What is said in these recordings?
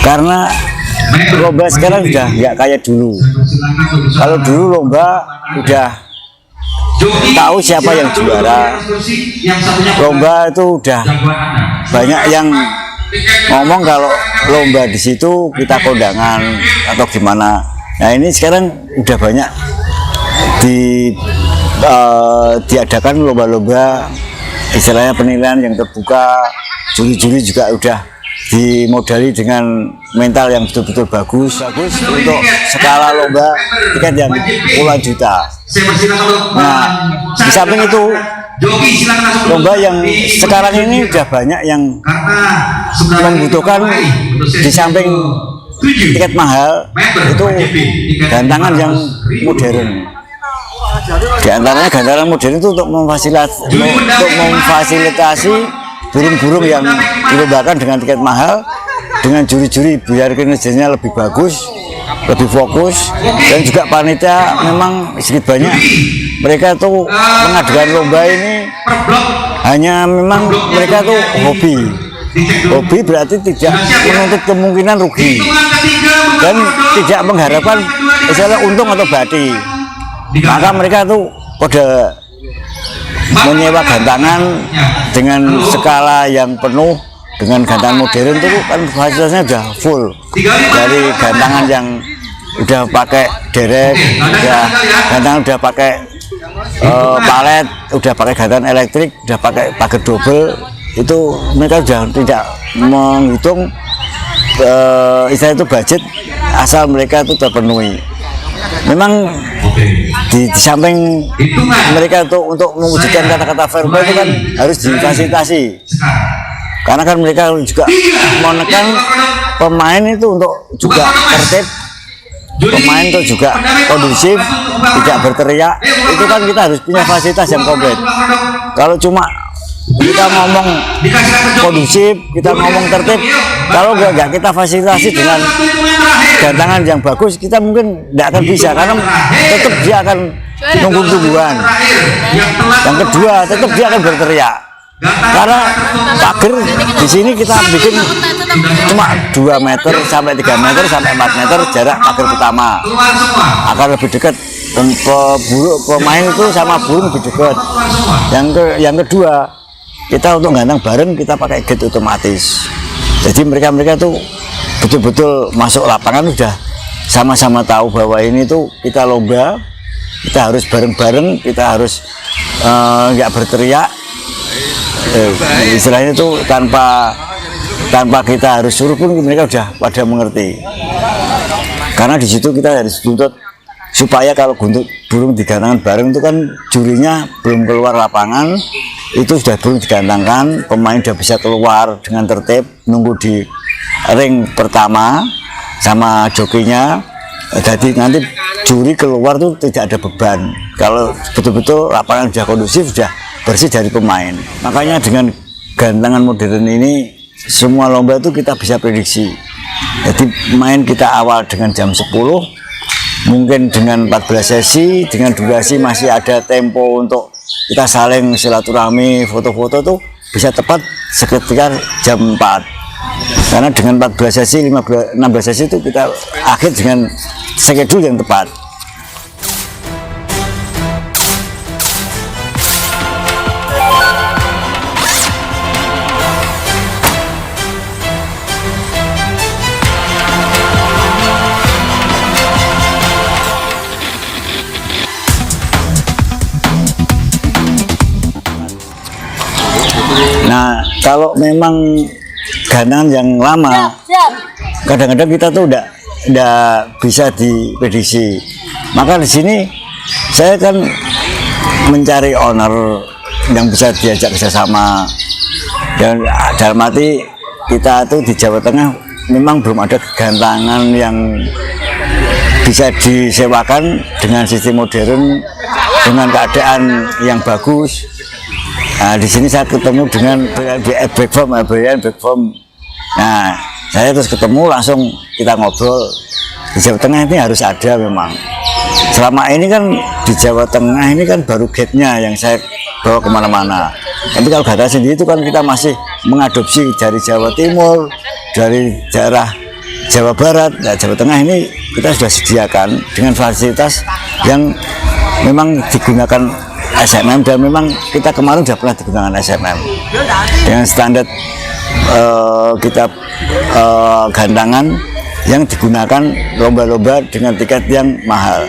Karena lomba sekarang udah nggak kayak dulu. Kalau dulu lomba udah tahu siapa yang juara. Lomba itu udah banyak yang ngomong kalau lomba di situ kita kondangan atau gimana. Nah ini sekarang udah banyak diadakan lomba-lomba, istilahnya penilaian yang terbuka, juri-juri juga udah dimodali dengan mental yang betul-betul bagus untuk skala lomba tiket yang puluhan juta. Nah, di samping itu lomba yang sekarang ini udah banyak yang membutuhkan di samping tiket mahal itu gantangan yang modern. Di antaranya gantangan modern itu untuk memfasilitasi burung-burung yang dilombakan dengan tiket mahal, dengan juri-juri biar kinerjanya lebih bagus, lebih fokus, dan juga panitia memang sedikit banyak mereka tuh mengadakan lomba ini hanya memang mereka tuh hobi berarti tidak menuntut kemungkinan rugi dan tidak mengharapkan misalnya untung atau bati, maka mereka tuh pada menyewa gantangan dengan skala yang penuh, dengan gantangan modern itu kan fasilitasnya udah full, dari gantangan yang udah pakai derek, gantangan udah pakai palet, udah pakai gantangan elektrik, udah pakai pagar double, itu mereka sudah tidak menghitung istilah itu budget, asal mereka itu terpenuhi. Memang di samping mereka untuk mewujudkan kata-kata verbal itu kan harus difasilitasi, karena kan mereka juga menekan pemain itu untuk juga tertib, pemain itu juga kondusif, tidak berteriak. Itu kan kita harus punya fasilitas yang komplit. Kalau cuma kita ngomong kondusif, kita ngomong tertib, kalau nggak kita fasilitasi dengan gantangan yang bagus, kita mungkin tidak akan bisa, karena tetap dia akan nunggu tungguan. Yang kedua, tetap dia akan berteriak, karena pagar di sini kita bikin cuma 2 meter sampai 3 meter sampai 4 meter jarak pagar pertama, akan lebih dekat. Pemain itu sama burung lebih dekat. Yang kedua, kita untuk gantang bareng kita pakai gate otomatis. Jadi mereka tuh betul-betul masuk lapangan udah sama-sama tahu bahwa ini tuh kita lomba, kita harus bareng-bareng, kita harus nggak berteriak, istilahnya itu tanpa kita harus suruh pun mereka udah pada mengerti. Karena di situ kita harus tuntut supaya kalau burung digantangkan bareng itu kan jurinya belum keluar lapangan, itu sudah burung digantangkan, pemain sudah bisa keluar dengan tertib, nunggu di ring pertama sama jokinya. Jadi nanti juri keluar tuh tidak ada beban, kalau betul-betul lapangan sudah kondusif, sudah bersih dari pemain. Makanya dengan gantangan modern ini semua lomba itu kita bisa prediksi. Jadi main kita awal dengan jam 10, mungkin dengan 14 sesi, dengan durasi masih ada tempo untuk kita saling silaturahmi, foto-foto tuh bisa tepat sekitar jam 4. Karena dengan 14 sesi, 16 sesi itu kita akhir dengan schedule yang tepat. Nah, kalau memang gantangan yang lama, kadang-kadang kita tuh udah bisa diprediksi. Maka di sini saya kan mencari owner yang bisa diajak kerjasama. Dan dalam arti kita tuh di Jawa Tengah memang belum ada gantangan yang bisa disewakan dengan sistem modern, dengan keadaan yang bagus. Nah, di sini saya ketemu dengan back form. Nah, saya terus ketemu, langsung kita ngobrol. Di Jawa Tengah ini harus ada memang. Selama ini kan di Jawa Tengah ini kan baru gate-nya yang saya bawa kemana-mana. Tapi kalau gata sendiri itu kan kita masih mengadopsi dari Jawa Timur, dari daerah Jawa Barat, nah Jawa Tengah ini kita sudah sediakan dengan fasilitas yang memang digunakan SMM, dan memang kita kemarin sudah pernah digunakan SMM dengan standar kita gantangan yang digunakan lomba-lomba dengan tiket yang mahal.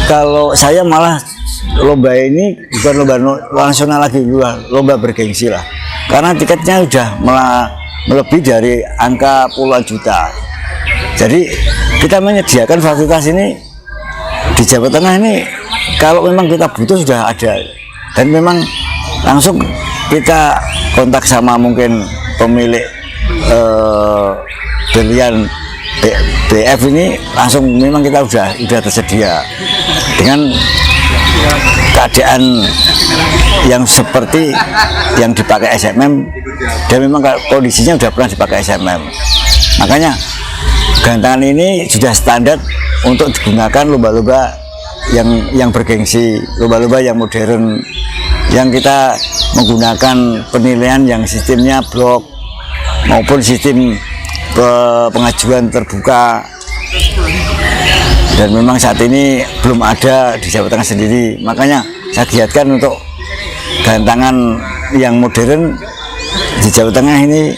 Kalau saya malah lomba ini bukan lomba nasional lagi, lomba bergengsi lah. Karena tiketnya sudah melebihi dari angka puluhan juta. Jadi kita menyediakan fasilitas ini di Jawa Tengah ini, kalau memang kita butuh sudah ada. Dan memang langsung kita kontak sama mungkin pemilik berlian BF ini, langsung memang kita udah tersedia dengan keadaan yang seperti yang dipakai SMM, dan memang kondisinya sudah pernah dipakai SMM. Makanya gantangan ini sudah standar untuk digunakan lomba-lomba yang bergengsi, lomba-lomba yang modern, yang kita menggunakan penilaian yang sistemnya blok maupun sistem pengajuan terbuka. Dan memang saat ini belum ada di Jawa Tengah sendiri, makanya saya giatkan untuk gantangan yang modern di Jawa Tengah ini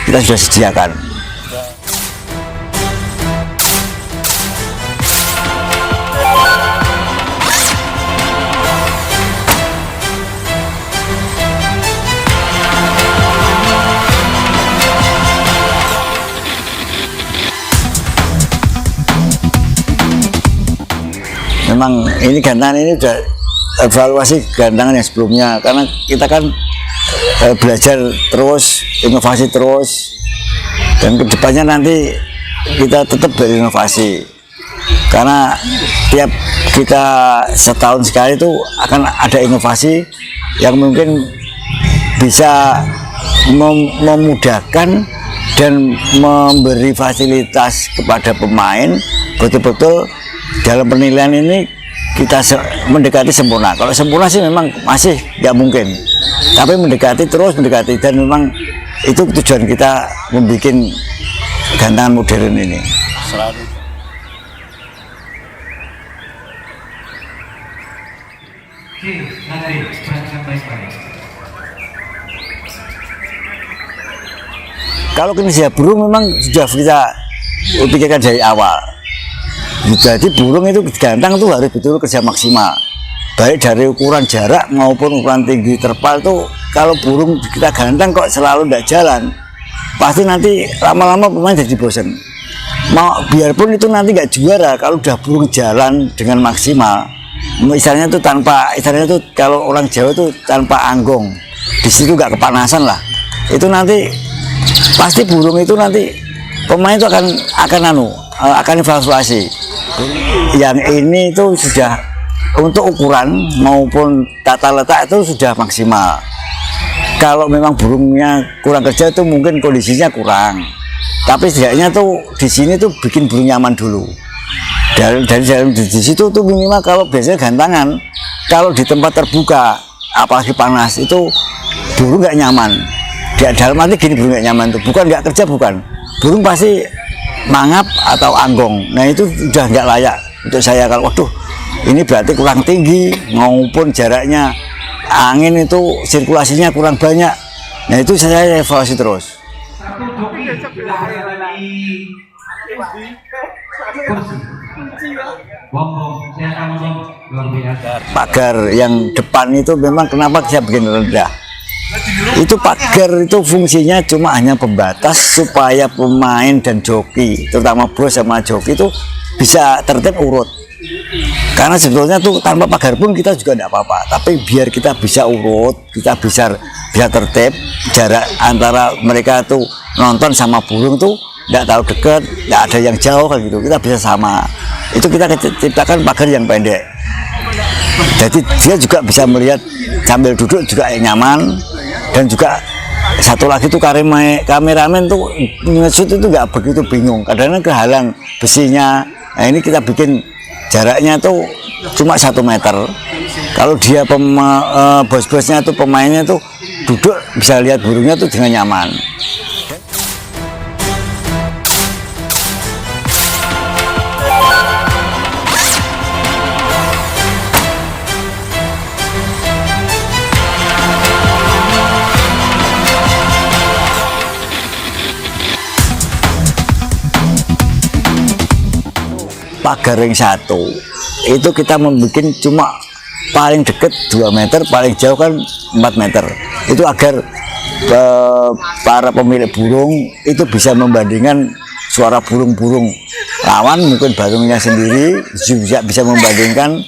kita sudah sediakan. Memang ini gantangan ini sudah evaluasi gantangan yang sebelumnya, karena kita kan belajar terus, inovasi terus, dan kedepannya nanti kita tetap berinovasi, karena tiap kita setahun sekali itu akan ada inovasi yang mungkin bisa memudahkan dan memberi fasilitas kepada pemain betul-betul dalam penilaian ini kita mendekati sempurna. Kalau sempurna sih memang masih nggak mungkin, tapi mendekati terus mendekati, dan memang itu tujuan kita membuat gantangan modern ini. Kalau kinerja burung memang sudah kita pikirkan dari awal. Jadi burung itu gantang itu harus betul kerja maksimal, baik dari ukuran jarak maupun ukuran tinggi terpal. Tuh kalau burung kita gantang kok selalu tidak jalan, pasti nanti lama-lama pemain jadi bosan. Biarpun itu nanti nggak juara, kalau udah burung jalan dengan maksimal, misalnya itu tanpa, istilahnya itu kalau orang Jawa itu tanpa anggong, di situ nggak kepanasan lah, itu nanti pasti burung itu nanti pemain itu akan evaluasi. Yang ini itu sudah untuk ukuran maupun tata letak itu sudah maksimal. Kalau memang burungnya kurang kerja itu mungkin kondisinya kurang, tapi setidaknya tuh di sini tuh bikin burung nyaman dulu. Dari di situ tuh minimal, kalau biasanya gantangan kalau di tempat terbuka apalagi panas itu burung nggak nyaman. Di dalam arti gini, burung nggak nyaman tuh bukan nggak kerja, bukan, burung pasti mangap atau anggong. Nah itu sudah nggak layak untuk saya. Kalau waduh ini berarti kurang tinggi maupun jaraknya angin itu sirkulasinya kurang banyak, nah itu saya evaluasi terus. Pagar yang depan itu memang kenapa saya bikin rendah, itu pagar itu fungsinya cuma hanya pembatas supaya pemain dan joki, terutama bos sama joki itu bisa tertib urut. Karena sebetulnya tuh tanpa pagar pun kita juga tidak apa-apa, tapi biar kita bisa urut, kita bisa tertib, jarak antara mereka tuh nonton sama burung tuh tidak tahu dekat, tidak ada yang jauh kan gitu, kita bisa sama. Itu kita ciptakan pagar yang pendek, jadi dia juga bisa melihat sambil duduk juga nyaman, dan Dan juga satu lagi tuh kameramen tuh nge-shoot itu nggak begitu bingung, kadang-kadang kehalang besinya. Nah ini kita bikin jaraknya tuh cuma 1 meter. Kalau dia bos-bosnya tuh pemainnya tuh duduk bisa lihat burungnya tuh dengan nyaman. Pagar yang 1 itu kita membuat cuma paling dekat 2 meter, paling jauh kan 4 meter. Itu agar para pemilik burung itu bisa membandingkan suara burung-burung lawan, mungkin burungnya sendiri juga bisa membandingkan.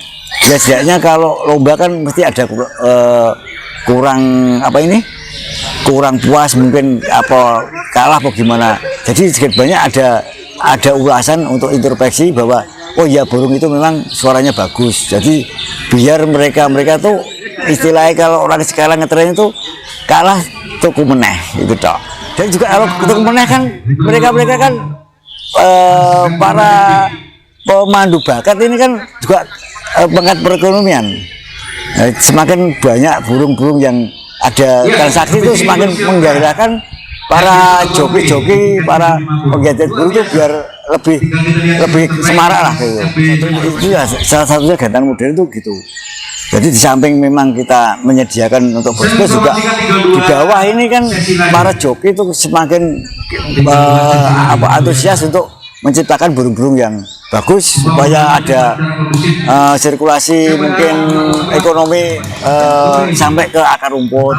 Ya setidaknya kalau lomba kan mesti ada kurang puas, mungkin apa kalah apa gimana. Jadi sedikit banyak ada ulasan untuk introspeksi bahwa oh ya burung itu memang suaranya bagus. Jadi biar mereka tuh istilahnya kalau orang sekarang ngetren itu kalah tuku meneh itu toh. Dan juga kalau tuku meneh kan mereka kan para pemandu bakat ini kan juga pengangkat perekonomian. Semakin banyak burung-burung yang ada transaksi itu semakin menggairahkan para joki-joki, para penggiat burung itu biar lebih semarak lah gitu. Itu ya salah satunya gantang modern itu gitu. Jadi di samping memang kita menyediakan untuk bos-bos, juga di bawah ini kan para joki itu semakin antusias untuk menciptakan burung-burung yang bagus supaya ada sirkulasi mungkin ekonomi sampai ke akar rumput.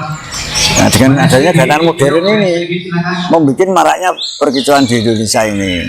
Nah, dengan adanya gantang modern ini membuat maraknya perkicauan di Indonesia ini.